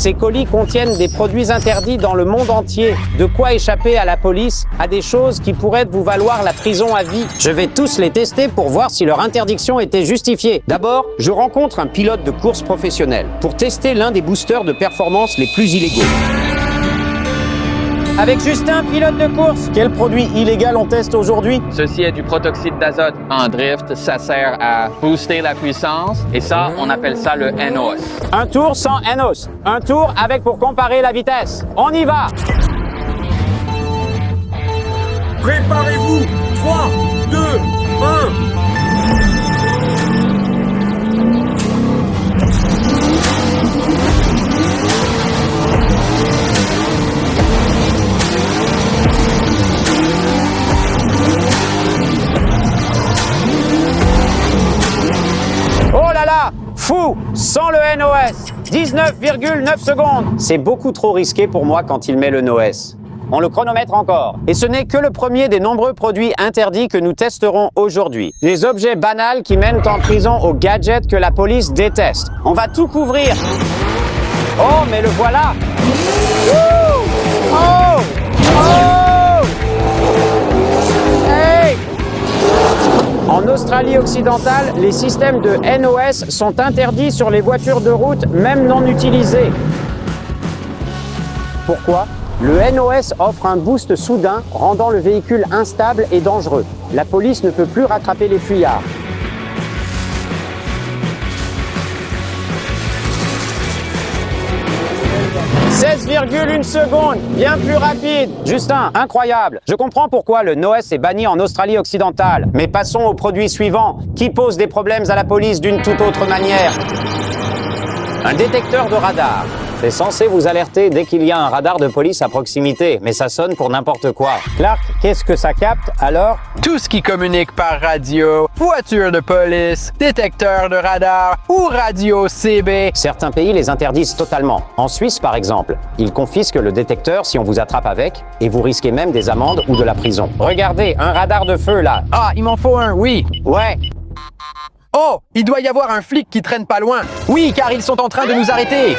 Ces colis contiennent des produits interdits dans le monde entier. De quoi échapper à la police, à des choses qui pourraient vous valoir la prison à vie. Je vais tous les tester pour voir si leur interdiction était justifiée. D'abord, je rencontre un pilote de course professionnel pour tester l'un des boosters de performance les plus illégaux. Avec Justin, pilote de course, quel produit illégal on teste aujourd'hui? Ceci est du protoxyde d'azote. En drift, ça sert à booster la puissance et ça, on appelle ça le NOS. Un tour sans NOS. Un tour avec pour comparer la vitesse. On y va! Préparez-vous! 3, 2, 1... Oh là là! Fou! Sans le NOS! 19,9 secondes! C'est beaucoup trop risqué pour moi quand il met le NOS. On le chronomètre encore. Et ce n'est que le premier des nombreux produits interdits que nous testerons aujourd'hui. Des objets banals qui mènent en prison aux gadgets que la police déteste. On va tout couvrir. Oh, mais le voilà! Wouh! Oh! Oh! Hey! En Australie occidentale, les systèmes de NOS sont interdits sur les voitures de route, même non utilisées. Pourquoi? Le NOS offre un boost soudain, rendant le véhicule instable et dangereux. La police ne peut plus rattraper les fuyards. « 16,1 secondes, bien plus rapide. Justin, incroyable. Je comprends pourquoi le NOS est banni en Australie occidentale. Mais passons au produit suivant, qui pose des problèmes à la police d'une toute autre manière. Un détecteur de radar. C'est censé vous alerter dès qu'il y a un radar de police à proximité, mais ça sonne pour n'importe quoi. Clark, qu'est-ce que ça capte alors? Tout ce qui communique par radio, voiture de police, détecteur de radar ou radio CB. Certains pays les interdisent totalement. En Suisse, par exemple, ils confisquent le détecteur si on vous attrape avec, et vous risquez même des amendes ou de la prison. Regardez, un radar de feu là. Ah, il m'en faut un, oui. Ouais. Oh, il doit y avoir un flic qui traîne pas loin. Oui, car ils sont en train de nous arrêter.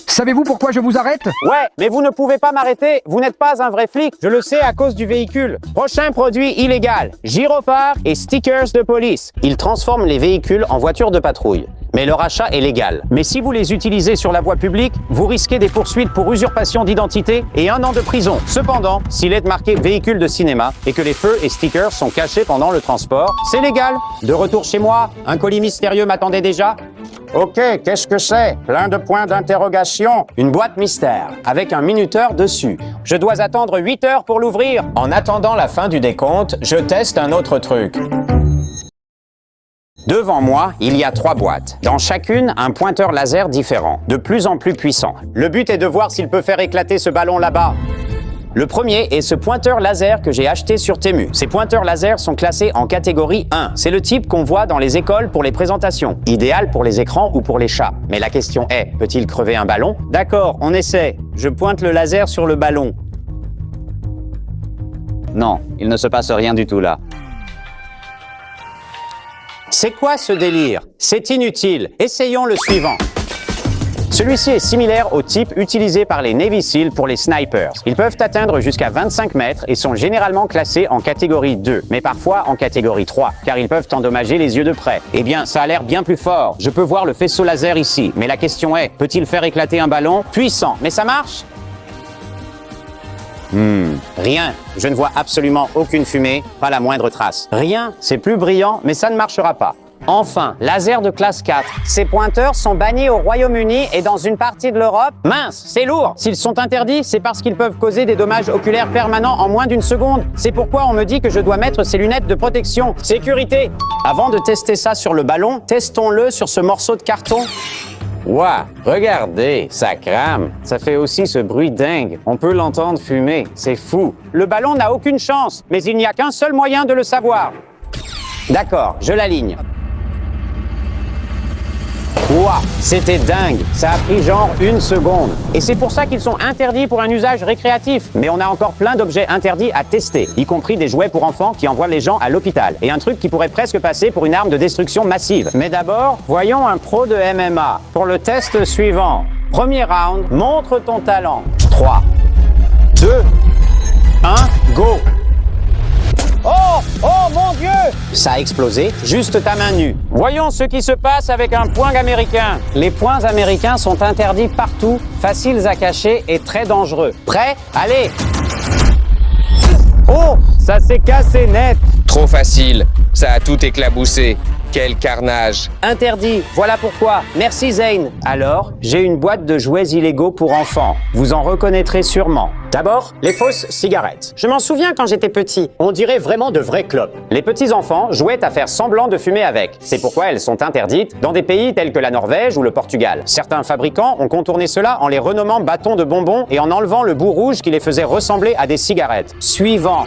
Savez-vous pourquoi je vous arrête? Ouais, mais vous ne pouvez pas m'arrêter, vous n'êtes pas un vrai flic. Je le sais à cause du véhicule. Prochain produit illégal, gyrophares et stickers de police. Ils transforment les véhicules en voitures de patrouille. Mais leur achat est légal. Mais si vous les utilisez sur la voie publique, vous risquez des poursuites pour usurpation d'identité et 1 an de prison. Cependant, s'il est marqué véhicule de cinéma et que les feux et stickers sont cachés pendant le transport, c'est légal. De retour chez moi, un colis mystérieux m'attendait déjà. Ok, qu'est-ce que c'est? Plein de points d'interrogation. Une boîte mystère, avec un minuteur dessus. Je dois attendre 8 heures pour l'ouvrir. En attendant la fin du décompte, je teste un autre truc. Devant moi, il y a 3 boîtes. Dans chacune, un pointeur laser différent, de plus en plus puissant. Le but est de voir s'il peut faire éclater ce ballon là-bas. Le premier est ce pointeur laser que j'ai acheté sur Temu. Ces pointeurs laser sont classés en catégorie 1. C'est le type qu'on voit dans les écoles pour les présentations. Idéal pour les écrans ou pour les chats. Mais la question est, peut-il crever un ballon? D'accord, on essaie. Je pointe le laser sur le ballon. Non, il ne se passe rien du tout là. C'est quoi ce délire? C'est inutile. Essayons le suivant. Celui-ci est similaire au type utilisé par les Navy Seals pour les snipers. Ils peuvent atteindre jusqu'à 25 mètres et sont généralement classés en catégorie 2, mais parfois en catégorie 3, car ils peuvent endommager les yeux de près. Eh bien, ça a l'air bien plus fort. Je peux voir le faisceau laser ici, mais la question est, peut-il faire éclater un ballon puissant? Mais ça marche? Rien. Je ne vois absolument aucune fumée, pas la moindre trace. Rien, c'est plus brillant, mais ça ne marchera pas. Enfin, laser de classe 4. Ces pointeurs sont bannis au Royaume-Uni et dans une partie de l'Europe. Mince, c'est lourd. S'ils sont interdits, c'est parce qu'ils peuvent causer des dommages oculaires permanents en moins d'1 seconde. C'est pourquoi on me dit que je dois mettre ces lunettes de protection. Sécurité. Avant de tester ça sur le ballon, testons-le sur ce morceau de carton. Ouah, regardez, ça crame. Ça fait aussi ce bruit dingue. On peut l'entendre fumer. C'est fou. Le ballon n'a aucune chance, mais il n'y a qu'un seul moyen de le savoir. D'accord, je l'aligne. Ouah, c'était dingue. Ça a pris genre 1 seconde. Et c'est pour ça qu'ils sont interdits pour un usage récréatif. Mais on a encore plein d'objets interdits à tester, y compris des jouets pour enfants qui envoient les gens à l'hôpital. Et un truc qui pourrait presque passer pour une arme de destruction massive. Mais d'abord, voyons un pro de MMA. Pour le test suivant. Premier round, montre ton talent. 3, 2, 1, go! Oh! Oh mon Dieu! Ça a explosé, juste ta main nue. Voyons ce qui se passe avec un poing américain. Les poings américains sont interdits partout, faciles à cacher et très dangereux. Prêt? Allez! Oh! Ça s'est cassé net! Trop facile, ça a tout éclaboussé. Quel carnage! Interdit, voilà pourquoi. Merci Zane. Alors, j'ai une boîte de jouets illégaux pour enfants. Vous en reconnaîtrez sûrement. D'abord, les fausses cigarettes. Je m'en souviens quand j'étais petit. On dirait vraiment de vraies clopes. Les petits enfants jouaient à faire semblant de fumer avec. C'est pourquoi elles sont interdites dans des pays tels que la Norvège ou le Portugal. Certains fabricants ont contourné cela en les renommant bâtons de bonbons et en enlevant le bout rouge qui les faisait ressembler à des cigarettes. Suivant.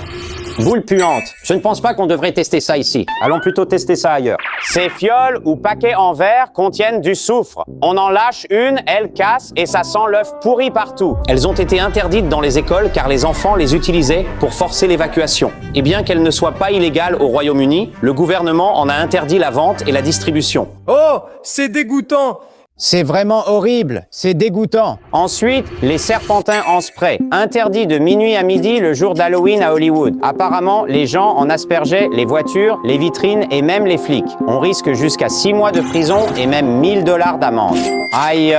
Boule puante. Je ne pense pas qu'on devrait tester ça ici. Allons plutôt tester ça ailleurs. Ces fioles ou paquets en verre contiennent du soufre. On en lâche une, elle casse et ça sent l'œuf pourri partout. Elles ont été interdites dans les écoles car les enfants les utilisaient pour forcer l'évacuation. Et bien qu'elles ne soient pas illégales au Royaume-Uni, le gouvernement en a interdit la vente et la distribution. Oh, c'est dégoûtant. C'est vraiment horrible, c'est dégoûtant. Ensuite, les serpentins en spray. Interdit de minuit à midi le jour d'Halloween à Hollywood. Apparemment, les gens en aspergeaient les voitures, les vitrines et même les flics. On risque jusqu'à 6 mois de prison et même 1 000 $ d'amende. Aïe,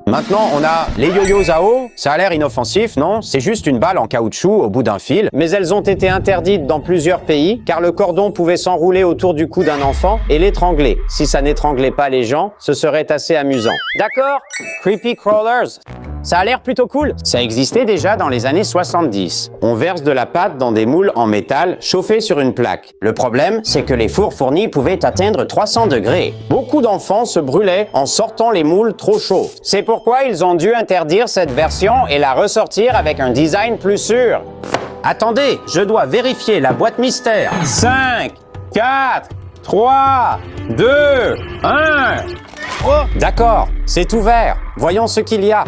maintenant, on a les yo-yos à eau. Ça a l'air inoffensif, non? C'est juste une balle en caoutchouc au bout d'un fil. Mais elles ont été interdites dans plusieurs pays car le cordon pouvait s'enrouler autour du cou d'un enfant et l'étrangler. Si ça n'étranglait pas les gens, ce serait assez amusant. D'accord? Creepy crawlers. Ça a l'air plutôt cool. Ça existait déjà dans les années 70. On verse de la pâte dans des moules en métal chauffés sur une plaque. Le problème, c'est que les fours fournis pouvaient atteindre 300 degrés. Beaucoup d'enfants se brûlaient en sortant les moules trop chauds. C'est pourquoi ils ont dû interdire cette version et la ressortir avec un design plus sûr. Attendez, je dois vérifier la boîte mystère. 5, 4, 3, 2, 1... Oh, d'accord, c'est ouvert. Voyons ce qu'il y a.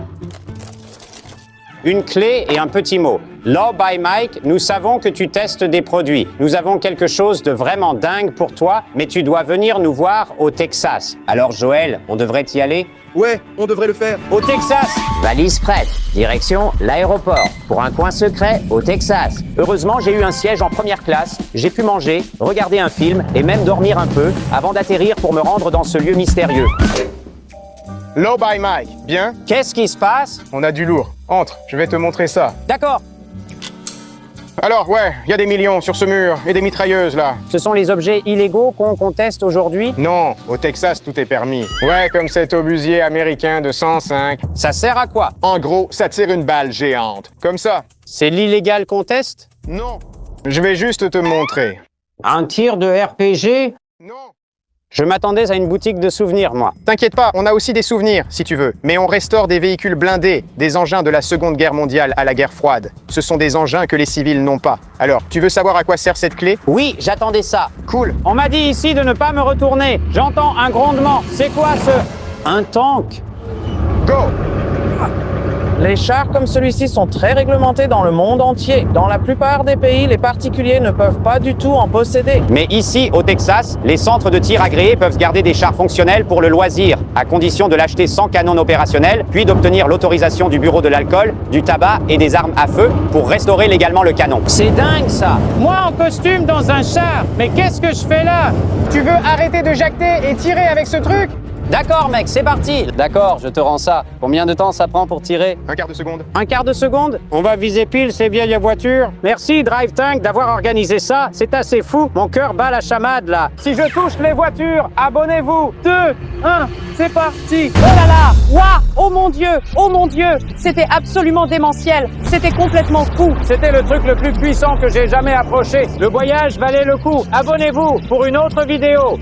Une clé et un petit mot. Law by Mike, nous savons que tu testes des produits. Nous avons quelque chose de vraiment dingue pour toi, mais tu dois venir nous voir au Texas. Alors Joël, on devrait y aller? Ouais, on devrait le faire. Au Texas! Valise prête. Direction l'aéroport. Pour un coin secret au Texas. Heureusement, j'ai eu un siège en première classe. J'ai pu manger, regarder un film et même dormir un peu avant d'atterrir pour me rendre dans ce lieu mystérieux. Low by Mike, bien? Qu'est-ce qui se passe? On a du lourd. Entre, je vais te montrer ça. D'accord. Alors, ouais, il y a des millions sur ce mur et des mitrailleuses, là. Ce sont les objets illégaux qu'on conteste aujourd'hui? Non, au Texas, tout est permis. Ouais, comme cet obusier américain de 105. Ça sert à quoi? En gros, ça tire une balle géante. Comme ça. C'est l'illégal qu'on teste? Non. Je vais juste te montrer. Un tir de RPG? Non. Je m'attendais à une boutique de souvenirs, moi. T'inquiète pas, on a aussi des souvenirs, si tu veux. Mais on restaure des véhicules blindés, des engins de la Seconde Guerre mondiale à la guerre froide. Ce sont des engins que les civils n'ont pas. Alors, tu veux savoir à quoi sert cette clé? Oui, j'attendais ça. Cool. On m'a dit ici de ne pas me retourner. J'entends un grondement. C'est quoi ce... Un tank? Go! Les chars comme celui-ci sont très réglementés dans le monde entier. Dans la plupart des pays, les particuliers ne peuvent pas du tout en posséder. Mais ici, au Texas, les centres de tir agréés peuvent garder des chars fonctionnels pour le loisir, à condition de l'acheter sans canon opérationnel, puis d'obtenir l'autorisation du bureau de l'alcool, du tabac et des armes à feu pour restaurer légalement le canon. C'est dingue ça! Moi en costume dans un char, mais qu'est-ce que je fais là? Tu veux arrêter de jacter et tirer avec ce truc? D'accord mec, c'est parti. D'accord, je te rends ça. Combien de temps ça prend pour tirer? Un quart de seconde. Un quart de seconde? On va viser pile ces vieilles voitures. Merci Drive Tank d'avoir organisé ça. C'est assez fou. Mon cœur bat la chamade là. Si je touche les voitures, abonnez-vous. 2, 1, c'est parti! Oh là là! Waouh! Oh mon Dieu! C'était absolument démentiel. C'était complètement fou. C'était le truc le plus puissant que j'ai jamais approché. Le voyage valait le coup. Abonnez-vous pour une autre vidéo.